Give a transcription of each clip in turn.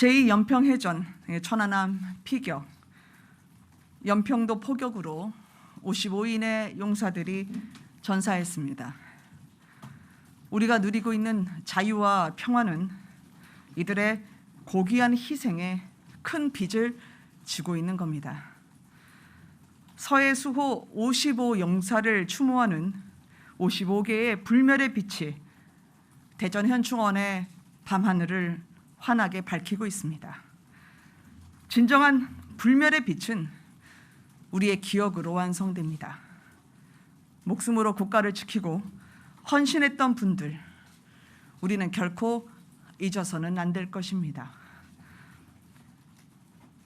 제2연평해전 천안함 피격, 연평도 포격으로 55인의 용사들이 전사했습니다. 우리가 누리고 있는 자유와 평화는 이들의 고귀한 희생에 큰 빚을 지고 있는 겁니다. 서해 수호 55 용사를 추모하는 55개의 불멸의 빛이 대전 현충원의 밤하늘을 환하게 밝히고 있습니다. 진정한 불멸의 빛은 우리의 기억으로 완성됩니다. 목숨으로 국가를 지키고 헌신했던 분들, 우리는 결코 잊어서는 안 될 것입니다.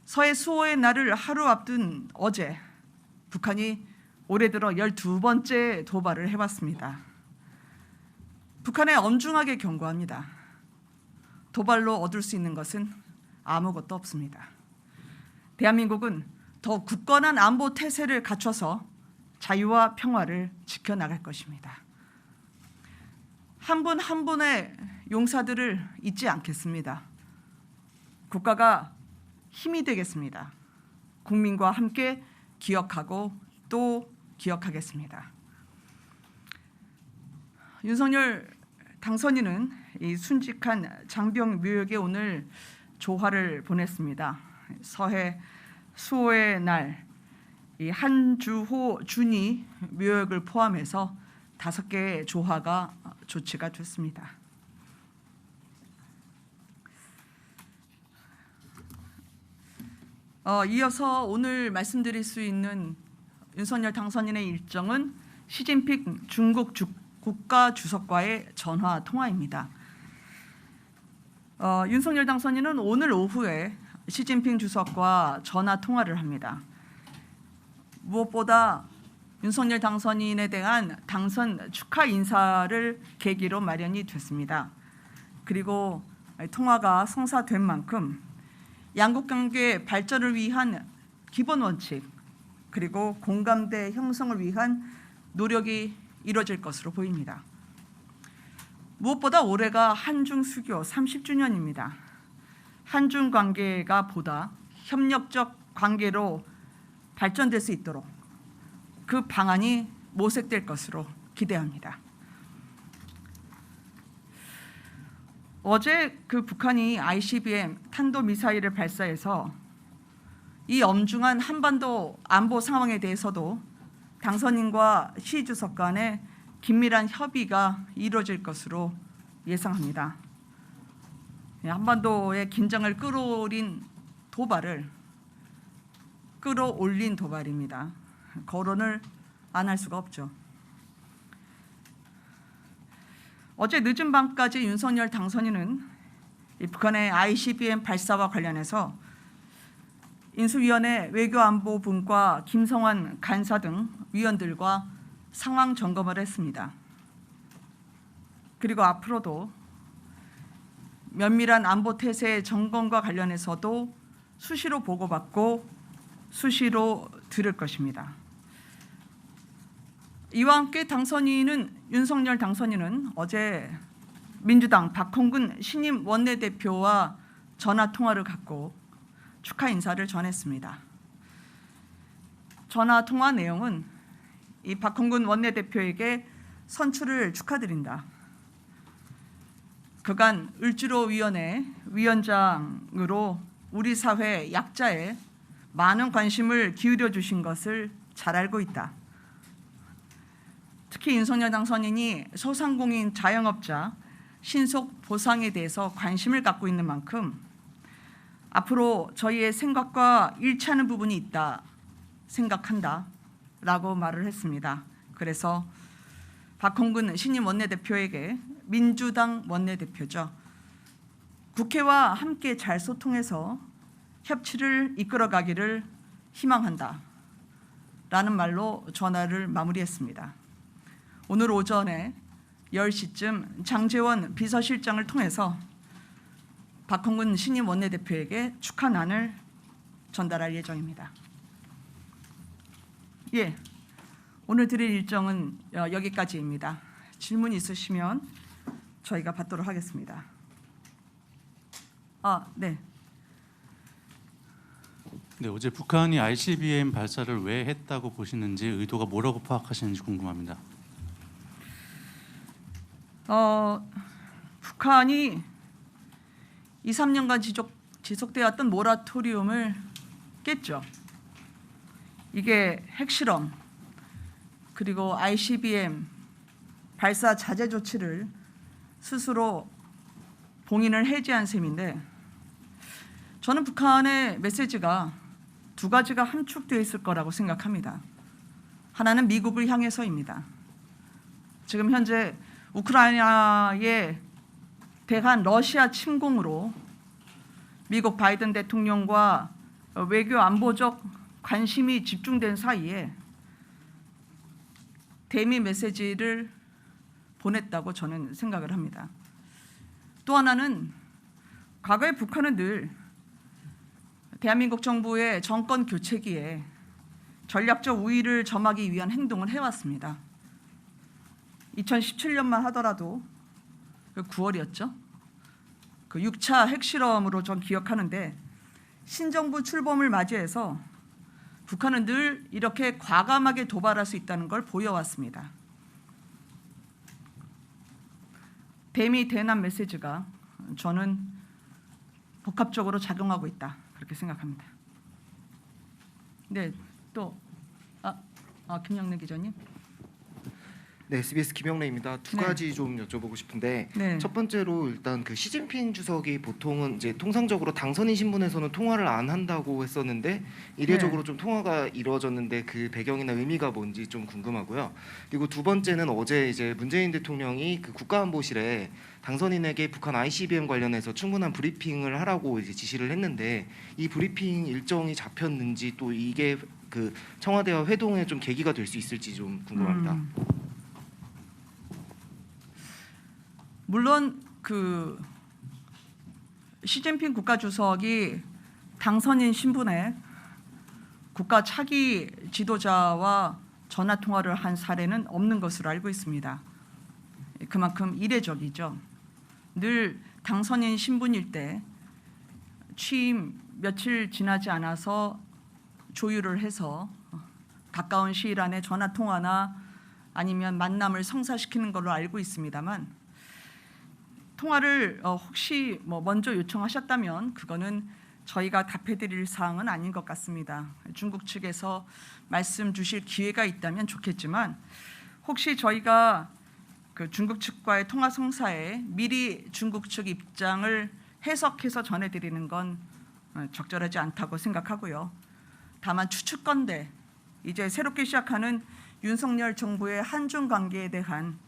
서해 수호의 날을 하루 앞둔 어제, 북한이 올해 들어 12번째 도발을 해왔습니다. 북한에 엄중하게 경고합니다. 도발로 얻을 수 있는 것은 아무것도 없습니다. 대한민국은 더 굳건한 안보 태세를 갖춰서 자유와 평화를 지켜나갈 것입니다. 한 분 한 분의 용사들을 잊지 않겠습니다. 국가가 힘이 되겠습니다. 국민과 함께 기억하고 또 기억하겠습니다. 윤석열 당선인은 이 순직한 장병 묘역에 오늘 조화를 보냈습니다. 서해 수호의 날, 이 한주호 준이 묘역을 포함해서 5개의 조화가 조치가 됐습니다. 이어서 오늘 말씀드릴 수 있는 윤석열 당선인의 일정은 시진핑 중국 국가주석과의 전화 통화입니다. 윤석열 당선인은 오늘 오후에 시진핑 주석과 전화 통화를 합니다. 무엇보다 윤석열 당선인에 대한 당선 축하 인사를 계기로 마련이 됐습니다. 그리고 통화가 성사된 만큼 양국 관계 발전을 위한 기본 원칙, 그리고 공감대 형성을 위한 노력이 이루어질 것으로 보입니다. 무엇보다 올해가 한중 수교 30주년입니다. 한중 관계가 보다 협력적 관계로 발전될 수 있도록 그 방안이 모색될 것으로 기대합니다. 어제 북한이 ICBM 탄도미사일을 발사해서 이 엄중한 한반도 안보 상황에 대해서도 당선인과 시 주석 간의 긴밀한 협의가 이루어질 것으로 예상합니다. 한반도의 긴장을 끌어올린 도발입니다. 거론을 안 할 수가 없죠. 어제 늦은 밤까지 윤석열 당선인은 북한의 ICBM 발사와 관련해서 인수위원회 외교안보분과 김성환 간사 등 위원들과 상황 점검을 했습니다. 그리고 앞으로도 면밀한 안보 태세 점검과 관련해서도 수시로 보고받고 수시로 들을 것입니다. 이와 함께 윤석열 당선인은 어제 민주당 박홍근 신임 원내대표와 전화 통화를 갖고 축하 인사를 전했습니다. 전화 통화 내용은 이 박홍근 원내대표에게 선출을 축하드린다. 그간 을지로위원회 위원장으로 우리 사회 약자에 많은 관심을 기울여 주신 것을 잘 알고 있다. 특히 윤석열 당선인이 소상공인 자영업자 신속 보상에 대해서 관심을 갖고 있는 만큼 앞으로 저희의 생각과 일치하는 부분이 있다 생각한다 라고 말을 했습니다. 그래서 박홍근 신임 원내대표에게 민주당 원내대표죠. 국회와 함께 잘 소통해서 협치를 이끌어가기를 희망한다 라는 말로 전화를 마무리했습니다. 오늘 오전에 10시쯤 장제원 비서실장을 통해서 박홍근 신임 원내대표에게 축하난을 전달할 예정입니다. 오늘 드릴 일정은 여기까지입니다. 질문 있으시면 저희가 받도록 하겠습니다. 네. 네, 어제 북한이 ICBM 발사를 왜 했다고 보시는지, 의도가 뭐라고 파악하시는지 궁금합니다. 북한이 2, 3년간 지속되었던 모라토리움을 깼죠. 이게 핵실험 그리고 ICBM 발사 자제 조치를 스스로 봉인을 해제한 셈인데, 저는 북한의 메시지가 두 가지가 함축되어 있을 거라고 생각합니다. 하나는 미국을 향해서입니다. 지금 현재 우크라이나에 대한 러시아 침공으로 미국 바이든 대통령과 외교 안보적 관심이 집중된 사이에 대미 메시지를 보냈다고 저는 생각을 합니다. 또 하나는 과거에 북한은 늘 대한민국 정부의 정권 교체기에 전략적 우위를 점하기 위한 행동을 해왔습니다. 2017년만 하더라도 9월이었죠. 그 6차 핵실험으로 전 기억하는데, 신정부 출범을 맞이해서 북한은 늘 이렇게 과감하게 도발할 수 있다는 걸 보여왔습니다. 대미 대남 메시지가 저는 복합적으로 작용하고 있다, 그렇게 생각합니다. 네, 또 김영래 기자님. 네, SBS 김영래입니다. 두 네. 가지 좀 여쭤보고 싶은데, 네. 첫 번째로 일단 그 시진핑 주석이 보통은 이제 통상적으로 당선인 신분에서는 통화를 안 한다고 했었는데, 이례적으로 좀 통화가 이루어졌는데 그 배경이나 의미가 뭔지 좀 궁금하고요. 그리고 두 번째는 어제 이제 문재인 대통령이 그 국가안보실에 당선인에게 북한 ICBM 관련해서 충분한 브리핑을 하라고 이제 지시를 했는데, 이 브리핑 일정이 잡혔는지, 또 이게 그 청와대와 회동의 좀 계기가 될 수 있을지 좀 궁금합니다. 물론 그 시진핑 국가주석이 당선인 신분의 국가 차기 지도자와 전화 통화를 한 사례는 없는 것으로 알고 있습니다. 그만큼 이례적이죠. 늘 당선인 신분일 때 취임 며칠 지나지 않아서 조율을 해서 가까운 시일 안에 전화 통화나 아니면 만남을 성사시키는 걸로 알고 있습니다만, 통화를 혹시 먼저 요청하셨다면 그거는 저희가 답해드릴 사항은 아닌 것 같습니다. 중국 측에서 말씀 주실 기회가 있다면 좋겠지만, 혹시 저희가 그 중국 측과의 통화 성사에 미리 중국 측 입장을 해석해서 전해드리는 건 적절하지 않다고 생각하고요. 다만 추측건대 이제 새롭게 시작하는 윤석열 정부의 한중 관계에 대한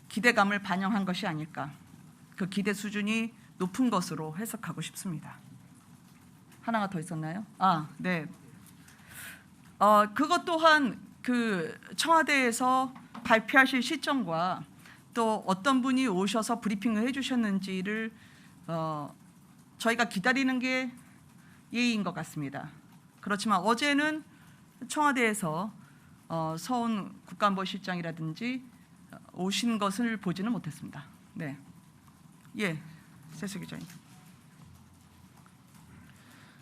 기대감을 반영한 것이 아닐까, 그 기대 수준이 높은 것으로 해석하고 싶습니다. 하나가 더 있었나요? 네. 그것 또한 그 청와대에서 발표하실 시점과 또 어떤 분이 오셔서 브리핑을 해주셨는지를 저희가 기다리는 게 예의인 것 같습니다. 그렇지만 어제는 청와대에서 서훈 국가안보실장이라든지 오신 것을 보지는 못했습니다. 네. 예, 세수 기자님.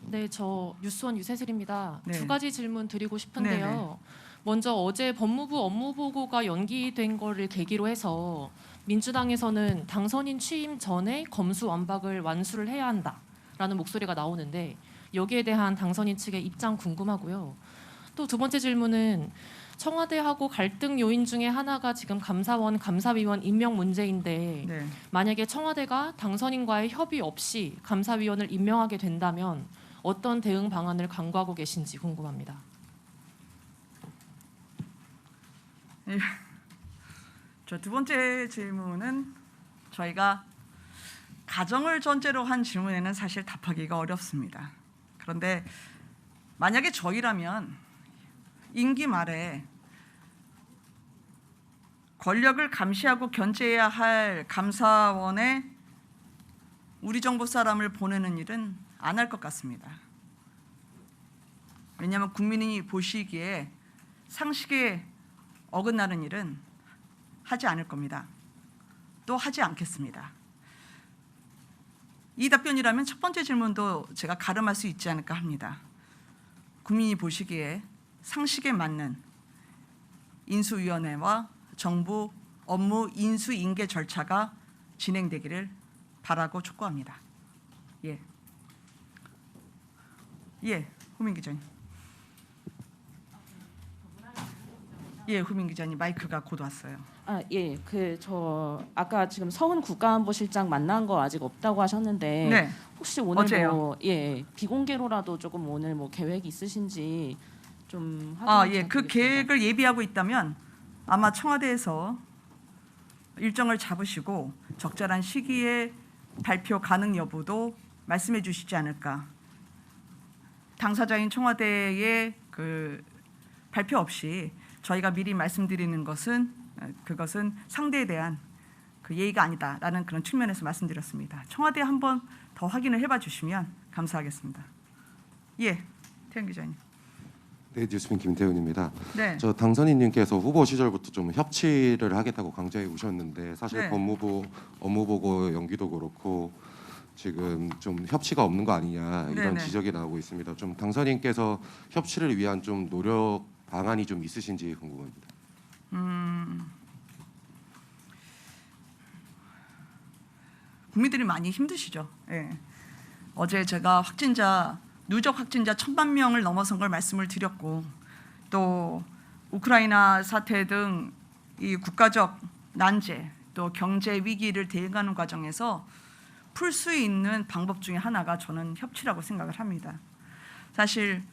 네, 저 뉴스원 유세슬입니다. 네. 두 가지 질문 드리고 싶은데요. 네네. 먼저 어제 법무부 업무보고가 연기된 거를 계기로 해서 민주당에서는 당선인 취임 전에 검수완박을 완수를 해야 한다라는 목소리가 나오는데, 여기에 대한 당선인 측의 입장 궁금하고요. 또 두 번째 질문은 청와대하고 갈등 요인 중에 하나가 지금 감사원, 감사위원 임명 문제인데, 네. 만약에 청와대가 당선인과의 협의 없이 감사위원을 임명하게 된다면 어떤 대응 방안을 강구하고 계신지 궁금합니다. 저 두 번째 질문은 저희가 가정을 전제로 한 질문에는 사실 답하기가 어렵습니다. 그런데 만약에 저희라면 임기 말에 권력을 감시하고 견제해야 할 감사원에 우리 정부 사람을 보내는 일은 안 할 것 같습니다. 왜냐하면 국민이 보시기에 상식에 어긋나는 일은 하지 않을 겁니다. 또 하지 않겠습니다. 이 답변이라면 첫 번째 질문도 제가 가름할 수 있지 않을까 합니다. 국민이 보시기에 상식에 맞는 인수위원회와 정부 업무 인수인계 절차가 진행되기를 바라고 촉구합니다. 예, 후민 기자님. 예, 후민 기자님 마이크가 곧 왔어요. 예, 저 아까 지금 서훈 국가안보실장 만난 거 아직 없다고 하셨는데 네, 혹시 오늘 어제요. 비공개로라도 조금 오늘 계획 있으신지 좀 예, 그 계획을 예비하고 있다면 아마 청와대에서 일정을 잡으시고 적절한 시기에 발표 가능 여부도 말씀해 주시지 않을까. 당사자인 청와대의 그 발표 없이 저희가 미리 말씀드리는 것은 그것은 상대에 대한 그 예의가 아니다라는 그런 측면에서 말씀드렸습니다. 청와대 한번 더 확인을 해봐 주시면 감사하겠습니다. 예, 태영 기자님. 네, 뉴스핀 김태훈입니다. 네, 저 당선인님께서 후보 시절부터 좀 협치를 하겠다고 강조해 오셨는데 사실 네. 법무부 업무보고 연기도 그렇고 지금 좀 협치가 없는 거 아니냐 이런 네네. 지적이 나오고 있습니다. 좀 당선인께서 협치를 위한 좀 노력 방안이 좀 있으신지 궁금합니다. 국민들이 많이 힘드시죠. 예. 어제 제가 누적 확진자 1,000만 명을 넘어선 걸 말씀을 드렸고, 또 우크라이나 사태 등 이 국가적 난제, 또 경제 위기를 대응하는 과정에서 풀 수 있는 방법 중에 하나가 저는 협치라고 생각을 합니다. 사실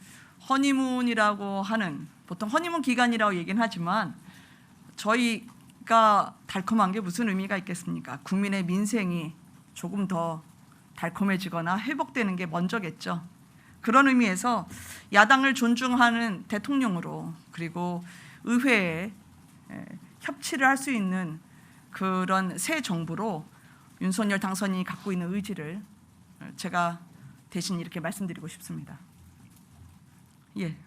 허니문이라고 하는, 보통 허니문 기간이라고 얘기는 하지만 저희가 달콤한 게 무슨 의미가 있겠습니까? 국민의 민생이 조금 더 달콤해지거나 회복되는 게 먼저겠죠. 그런 의미에서 야당을 존중하는 대통령으로, 그리고 의회에 협치를 할 수 있는 그런 새 정부로 윤석열 당선인이 갖고 있는 의지를 제가 대신 이렇게 말씀드리고 싶습니다. 예,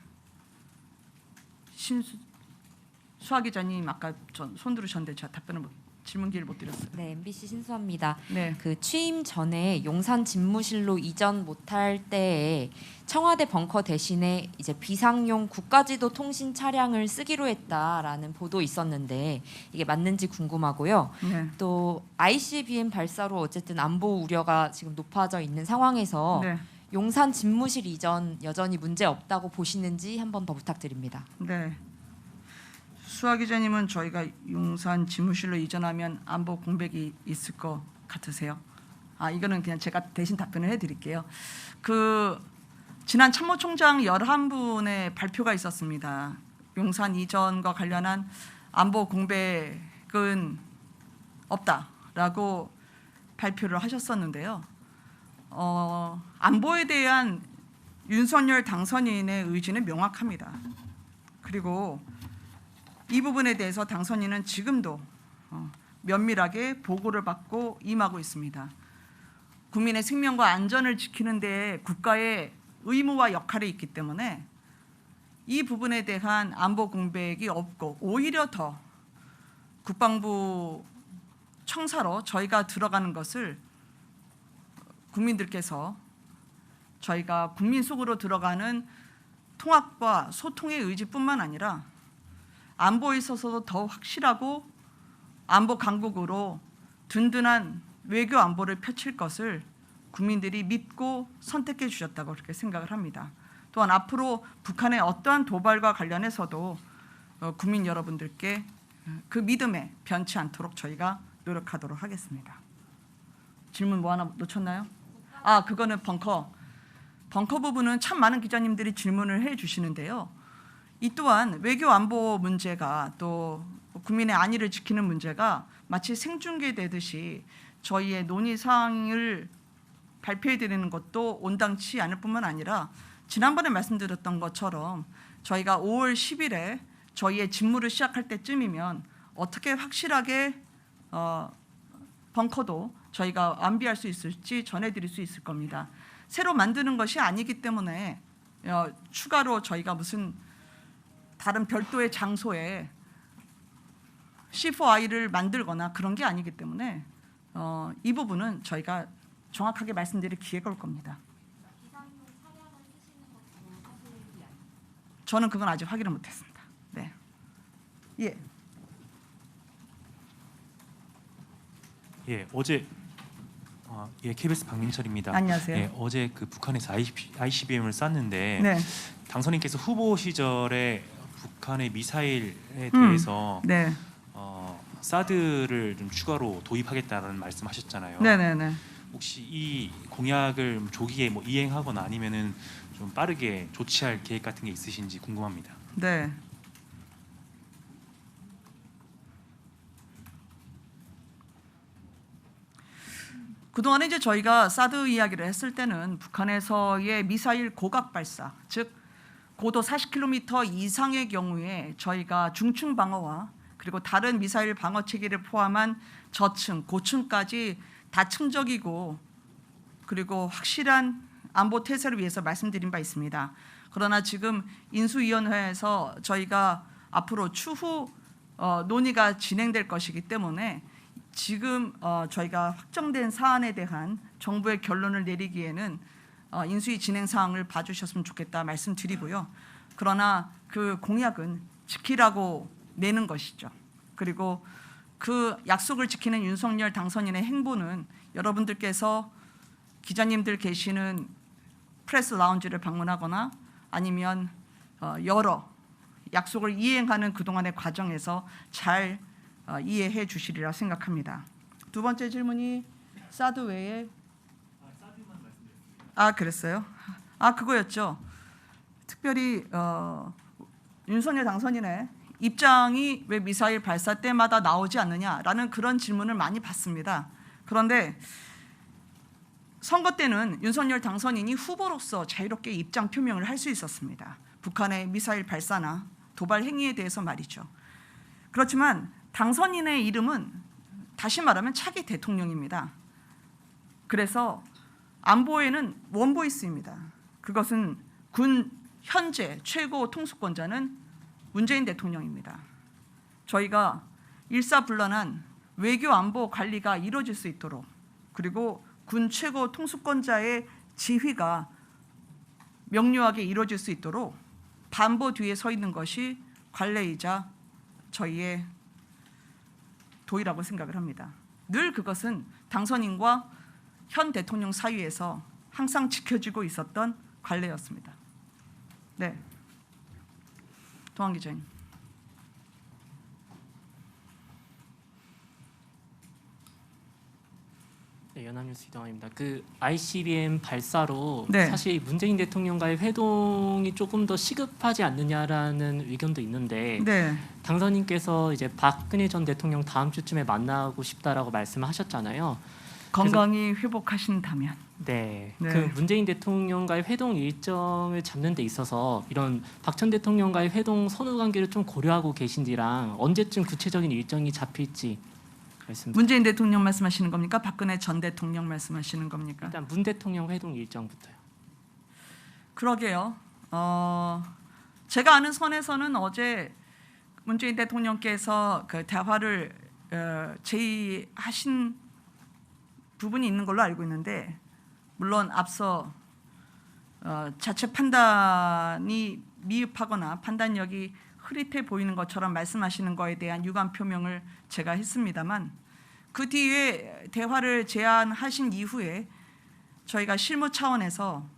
수하 기자님 아까 손 들으셨는데 제가 질문 기회를 못 드렸어요. 네, MBC 신수합니다. 네, 그 취임 전에 용산 집무실로 이전 못할 때에 청와대 벙커 대신에 이제 비상용 국가지도 통신 차량을 쓰기로 했다라는 보도 있었는데 이게 맞는지 궁금하고요. 네, 또 ICBM 발사로 어쨌든 안보 우려가 지금 높아져 있는 상황에서 네, 용산 집무실 이전 여전히 문제 없다고 보시는지 한 번 더 부탁드립니다. 네. 수하 기자님은 저희가 용산 집무실로 이전하면 안보 공백이 있을 것 같으세요? 이거는 그냥 제가 대신 답변을 해드릴게요. 지난 참모총장 11분의 발표가 있었습니다. 용산 이전과 관련한 안보 공백은 없다라고 발표를 하셨었는데요. 안보에 대한 윤석열 당선인의 의지는 명확합니다. 그리고 이 부분에 대해서 당선인은 지금도 면밀하게 보고를 받고 임하고 있습니다. 국민의 생명과 안전을 지키는 데 국가의 의무와 역할이 있기 때문에 이 부분에 대한 안보 공백이 없고, 오히려 더 국방부 청사로 저희가 들어가는 것을 국민들께서 저희가 국민 속으로 들어가는 통합과 소통의 의지뿐만 아니라 안보에 있어서도 더 확실하고 안보 강국으로 든든한 외교 안보를 펼칠 것을 국민들이 믿고 선택해 주셨다고 그렇게 생각을 합니다. 또한 앞으로 북한의 어떠한 도발과 관련해서도 국민 여러분들께 그 믿음에 변치 않도록 저희가 노력하도록 하겠습니다. 질문 뭐 하나 놓쳤나요? 그거는 벙커 부분은 참 많은 기자님들이 질문을 해 주시는데요. 이 또한 외교 안보 문제가, 또 국민의 안위를 지키는 문제가 마치 생중계되듯이 저희의 논의 사항을 발표해 드리는 것도 온당치 않을 뿐만 아니라, 지난번에 말씀드렸던 것처럼 저희가 5월 10일에 저희의 직무를 시작할 때쯤이면 어떻게 확실하게 벙커도 저희가 완비할 수 있을지 전해드릴 수 있을 겁니다. 새로 만드는 것이 아니기 때문에 추가로 저희가 무슨 다른 별도의 장소에 C4I를 만들거나 그런 게 아니기 때문에 이 부분은 저희가 정확하게 말씀드릴 기회가 올 겁니다. 저는 그건 아직 확인을 못했습니다. 네. 예. 예, 어제 KBS 박민철입니다. 안녕하세요. 예, 어제 그 북한에서 ICBM을 쐈는데 네. 당선인께서 후보 시절에 북한의 미사일에 대해서 네. 사드를 좀 추가로 도입하겠다는 말씀하셨잖아요. 네네네. 혹시 이 공약을 조기에 뭐 이행하거나 아니면은 좀 빠르게 조치할 계획 같은 게 있으신지 궁금합니다. 네. 그동안에 이제 저희가 사드 이야기를 했을 때는 북한에서의 미사일 고각 발사, 즉 고도 40km 이상의 경우에 저희가 중층 방어와 그리고 다른 미사일 방어 체계를 포함한 저층, 고층까지 다층적이고 그리고 확실한 안보 태세를 위해서 말씀드린 바 있습니다. 그러나 지금 인수위원회에서 저희가 앞으로 추후 논의가 진행될 것이기 때문에 지금 저희가 확정된 사안에 대한 정부의 결론을 내리기에는 인수위 진행 사항을 봐주셨으면 좋겠다 말씀드리고요. 그러나 그 공약은 지키라고 내는 것이죠. 그리고 그 약속을 지키는 윤석열 당선인의 행보는 여러분들께서 기자님들 계시는 프레스 라운지를 방문하거나 아니면 여러 약속을 이행하는 그동안의 과정에서 잘 이해해 주시리라 생각합니다. 두 번째 질문이 사드 외에 그랬어요? 그거였죠. 특별히 윤석열 당선인의 입장이 왜 미사일 발사 때마다 나오지 않느냐라는 그런 질문을 많이 받습니다. 그런데 선거 때는 윤석열 당선인이 후보로서 자유롭게 입장 표명을 할 수 있었습니다. 북한의 미사일 발사나 도발 행위에 대해서 말이죠. 그렇지만 당선인의 이름은 다시 말하면 차기 대통령입니다. 그래서 안보에는 원보이스입니다. 그것은 군 현재 최고 통수권자는 문재인 대통령입니다. 저희가 일사불란한 외교 안보 관리가 이루어질 수 있도록 그리고 군 최고 통수권자의 지휘가 명료하게 이루어질 수 있도록 반보 뒤에 서 있는 것이 관례이자 저희의 도의라고 생각을 합니다. 늘 그것은 당선인과 현 대통령 사이에서 항상 지켜지고 있었던 관례였습니다. 네, 동환 기자님. 네, 연합뉴스 이동환입니다. 그 ICBM 발사로 네. 사실 문재인 대통령과의 회동이 조금 더 시급하지 않느냐라는 의견도 있는데 네, 당선인께서 이제 박근혜 전 대통령 다음 주쯤에 만나고 싶다라고 말씀하셨잖아요. 건강이 회복하신다면. 네, 네. 그 문재인 대통령과의 회동 일정을 잡는 데 있어서 이런 박 전 대통령과의 회동 선후 관계를 좀 고려하고 계신지랑 언제쯤 구체적인 일정이 잡힐지 말씀. 문재인 대통령 말씀하시는 겁니까? 박근혜 전 대통령 말씀하시는 겁니까? 일단 문 대통령 회동 일정부터요. 그러게요. 제가 아는 선에서는 어제 문재인 대통령께서 그 대화를 제의하신 부분이 있는 걸로 알고 있는데 물론 앞서 자체 판단이 미흡하거나 판단력이 흐릿해 보이는 것처럼 말씀하시는 거에 대한 유감 표명을 제가 했습니다만 그 뒤에 대화를 제안하신 이후에 저희가 실무 차원에서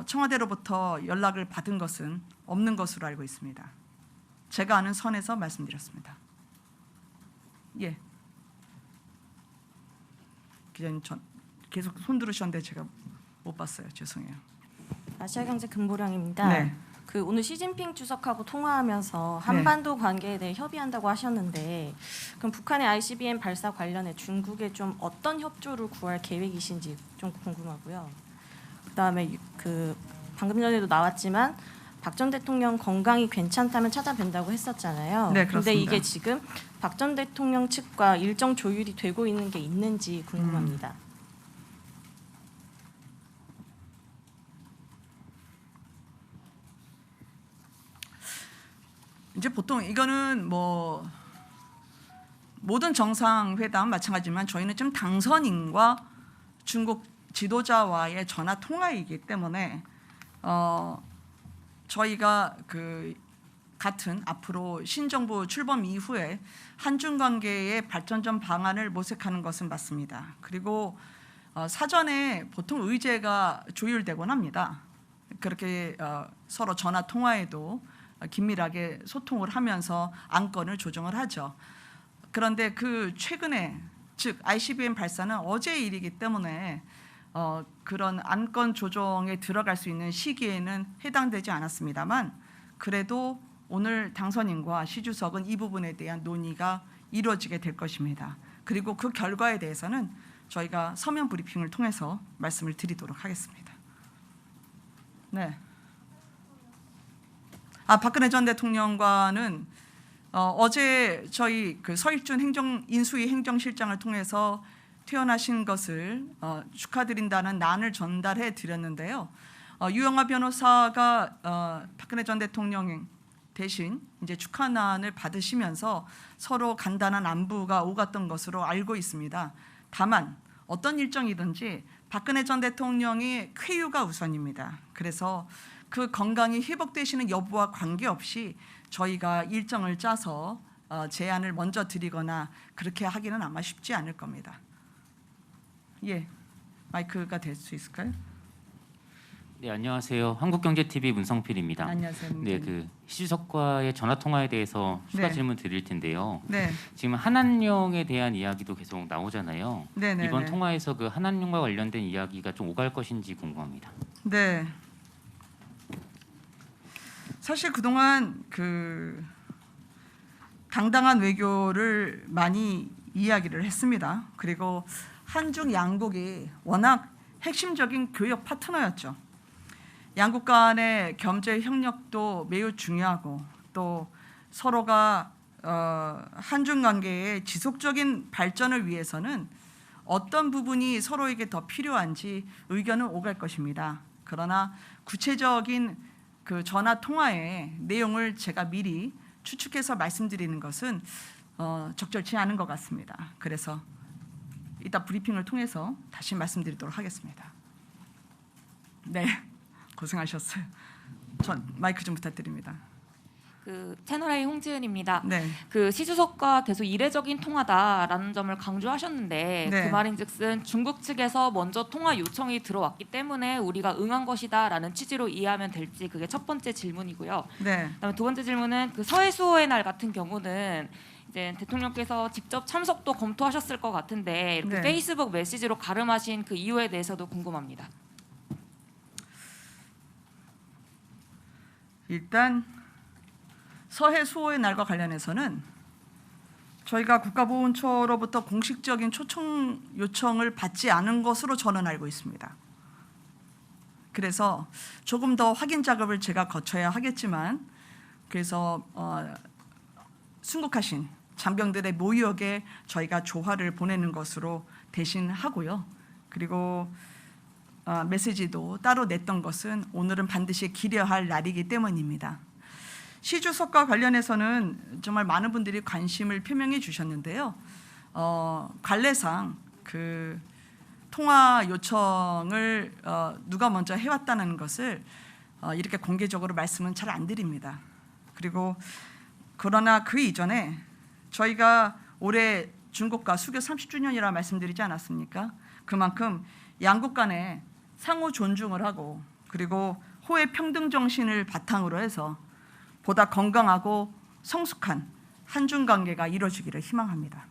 청와대로부터 연락을 받은 것은 없는 것으로 알고 있습니다. 제가 아는 선에서 말씀드렸습니다. 예. 기자님 계속 손 들으셨는데 제가 못 봤어요. 죄송해요. 아시아경제 금보령입니다. 네. 그 오늘 시진핑 주석하고 통화하면서 한반도 관계에 대해 협의한다고 하셨는데 그럼 북한의 ICBM 발사 관련해 중국에 좀 어떤 협조를 구할 계획이신지 좀 궁금하고요. 그다음에 그 방금 전에도 나왔지만 박 전 대통령 건강이 괜찮다면 찾아뵌다고 했었잖아요. 네, 근데 그렇습니다. 이게 지금 박 전 대통령 측과 일정 조율이 되고 있는 게 있는지 궁금합니다. 이제 보통 이거는 뭐 모든 정상회담 마찬가지지만 저희는 지금 당선인과 중국 지도자와의 전화 통화이기 때문에 저희가 그 같은 앞으로 신정부 출범 이후에 한중 관계의 발전점 방안을 모색하는 것은 맞습니다. 그리고 사전에 보통 의제가 조율되곤 합니다. 그렇게 서로 전화 통화에도 긴밀하게 소통을 하면서 안건을 조정을 하죠. 그런데 그 최근에 즉 ICBM 발사는 어제의 일이기 때문에 그런 안건 조정에 들어갈 수 있는 시기에는 해당되지 않았습니다만 그래도 오늘 당선인과 시 주석은 이 부분에 대한 논의가 이루어지게 될 것입니다. 그리고 그 결과에 대해서는 저희가 서면 브리핑을 통해서 말씀을 드리도록 하겠습니다. 네. 박근혜 전 대통령과는 어제 저희 그 서익준 인수위 행정실장을 통해서 퇴원하신 것을 축하드린다는 난을 전달해 드렸는데요. 유영하 변호사가 박근혜 전 대통령 대신 이제 축하난을 받으시면서 서로 간단한 안부가 오갔던 것으로 알고 있습니다. 다만 어떤 일정이든지 박근혜 전 대통령의 쾌유가 우선입니다. 그래서 그 건강이 회복되시는 여부와 관계없이 저희가 일정을 짜서 제안을 먼저 드리거나 그렇게 하기는 아마 쉽지 않을 겁니다. 예, 마이크가 될 수 있을까요? 네, 안녕하세요. 한국경제TV 문성필입니다. 안녕하세요. 네, 그 시주석과의 전화 통화에 대해서 추가 네. 질문 드릴 텐데요. 네, 지금 한한령에 대한 이야기도 계속 나오잖아요. 네, 네. 이번 통화에서 그 한한령과 관련된 이야기가 좀 오갈 것인지 궁금합니다. 네. 사실 그동안 그 당당한 외교를 많이 이야기를 했습니다. 그리고 한중 양국이 워낙 핵심적인 교역 파트너였죠. 양국 간의 경제 협력도 매우 중요하고 또 서로가 한중 관계의 지속적인 발전을 위해서는 어떤 부분이 서로에게 더 필요한지 의견은 오갈 것입니다. 그러나 구체적인 그 전화 통화의 내용을 제가 미리 추측해서 말씀드리는 것은 적절치 않은 것 같습니다. 그래서 이따 브리핑을 통해서 다시 말씀드리도록 하겠습니다. 네, 고생하셨어요. 전 마이크 좀 부탁드립니다. 그 채널A 홍지은입니다. 네, 그 시주석과 계속 이례적인 통화다라는 점을 강조하셨는데 네. 그 말인즉슨 중국 측에서 먼저 통화 요청이 들어왔기 때문에 우리가 응한 것이다라는 취지로 이해하면 될지 그게 첫 번째 질문이고요. 네, 그다음에 두 번째 질문은 그 서해수호의 날 같은 경우는 이제 대통령께서 직접 참석도 검토하셨을 것 같은데 이렇게 네. 페이스북 메시지로 가름하신 그 이유에 대해서도 궁금합니다. 일단 서해 수호의 날과 관련해서는 저희가 국가보훈처로부터 공식적인 초청 요청을 받지 않은 것으로 저는 알고 있습니다. 그래서 조금 더 확인 작업을 제가 거쳐야 하겠지만 그래서 순국하신 장병들의 모욕에 저희가 조화를 보내는 것으로 대신 하고요. 그리고 메시지도 따로 냈던 것은 오늘은 반드시 기려할 날이기 때문입니다. 시 주석과 관련해서는 정말 많은 분들이 관심을 표명해 주셨는데요. 관례상 그 통화 요청을 누가 먼저 해왔다는 것을 이렇게 공개적으로 말씀은 잘 안 드립니다. 그리고 그러나 그 이전에 저희가 올해 중국과 수교 30주년이라 말씀드리지 않았습니까? 그만큼 양국 간에 상호 존중을 하고 그리고 호의 평등 정신을 바탕으로 해서 보다 건강하고 성숙한 한중 관계가 이루어지기를 희망합니다.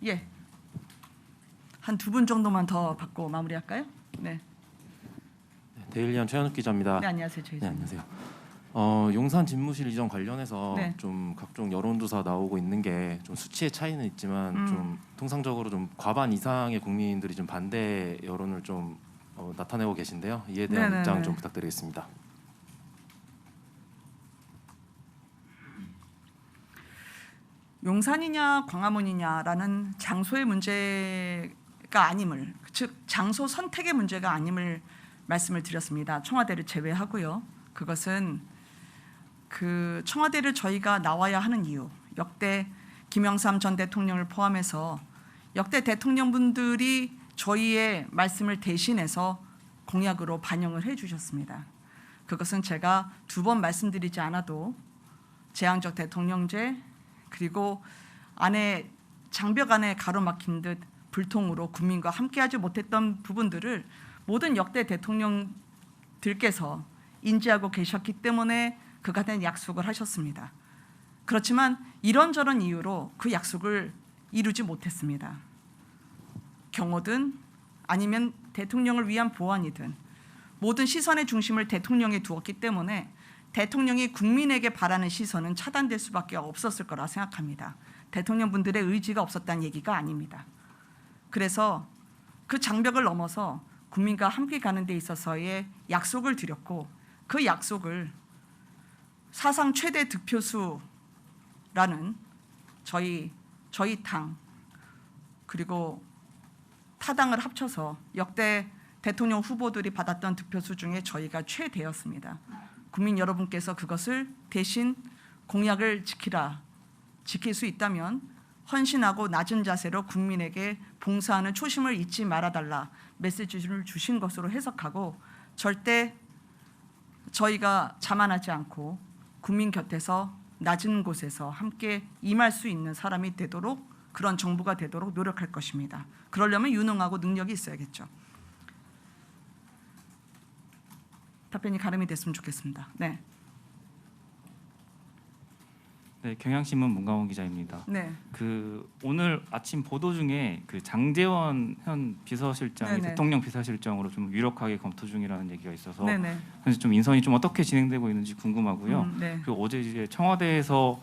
예, 한 두 분 정도만 더 받고 마무리할까요? 네. 데일리언 최현욱 기자입니다. 네, 안녕하세요, 최 네, 기자님. 안녕하세요. 용산 집무실 이전 관련해서 네. 좀 각종 여론조사 나오고 있는 게 좀 수치의 차이는 있지만 좀 통상적으로 좀 과반 이상의 국민들이 좀 반대 여론을 좀 나타내고 계신데요. 이에 대한 네네네. 입장 좀 부탁드리겠습니다. 용산이냐 광화문이냐라는 장소의 문제가 아님을, 즉 장소 선택의 문제가 아님을 말씀을 드렸습니다. 청와대를 제외하고요. 그것은 그 청와대를 저희가 나와야 하는 이유, 역대 김영삼 전 대통령을 포함해서 역대 대통령분들이 저희의 말씀을 대신해서 공약으로 반영을 해주셨습니다. 그것은 제가 2번 말씀드리지 않아도 재앙적 대통령제 그리고 안에 장벽 안에 가로막힌 듯 불통으로 국민과 함께하지 못했던 부분들을 모든 역대 대통령들께서 인지하고 계셨기 때문에 그간의 약속을 하셨습니다. 그렇지만 이런저런 이유로 그 약속을 이루지 못했습니다. 경호든 아니면 대통령을 위한 보안이든 모든 시선의 중심을 대통령에 두었기 때문에 대통령이 국민에게 바라는 시선은 차단될 수밖에 없었을 거라 생각합니다. 대통령분들의 의지가 없었다는 얘기가 아닙니다. 그래서 그 장벽을 넘어서 국민과 함께 가는 데 있어서의 약속을 드렸고 그 약속을 사상 최대 득표수라는 저희 당 그리고 타당을 합쳐서 역대 대통령 후보들이 받았던 득표수 중에 저희가 최대였습니다. 국민 여러분께서 그것을 대신 공약을 지킬 수 있다면 헌신하고 낮은 자세로 국민에게 봉사하는 초심을 잊지 말아달라 메시지를 주신 것으로 해석하고 절대 저희가 자만하지 않고 국민 곁에서 낮은 곳에서 함께 임할 수 있는 사람이 되도록 그런 정부가 되도록 노력할 것입니다. 그러려면 유능하고 능력이 있어야겠죠. 답변이 가름이 됐으면 좋겠습니다. 네. 네, 경향신문 문강원 기자입니다. 네. 그 오늘 아침 보도 중에 그 장제원 현 비서실장이 네네. 대통령 비서실장으로 좀 유력하게 검토 중이라는 얘기가 있어서 네네. 그래서 좀 인선이 좀 어떻게 진행되고 있는지 궁금하고요. 네. 그리고 어제 이제 청와대에서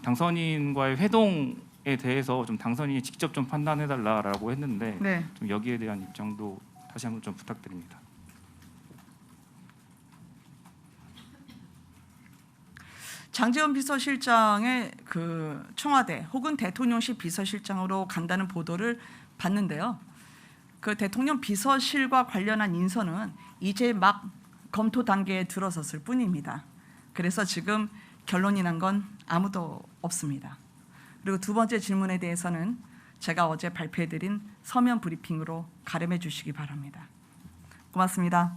당선인과의 회동에 대해서 좀 당선인이 직접 좀 판단해달라라고 했는데 네. 좀 여기에 대한 입장도 다시 한번 좀 부탁드립니다. 장제원 비서실장의 그 청와대 혹은 대통령실 비서실장으로 간다는 보도를 봤는데요. 그 대통령 비서실과 관련한 인선은 이제 막 검토 단계에 들어섰을 뿐입니다. 그래서 지금 결론이 난 건 아무도 없습니다. 그리고 2번째 질문에 대해서는 제가 어제 발표해드린 서면 브리핑으로 가름해 주시기 바랍니다. 고맙습니다.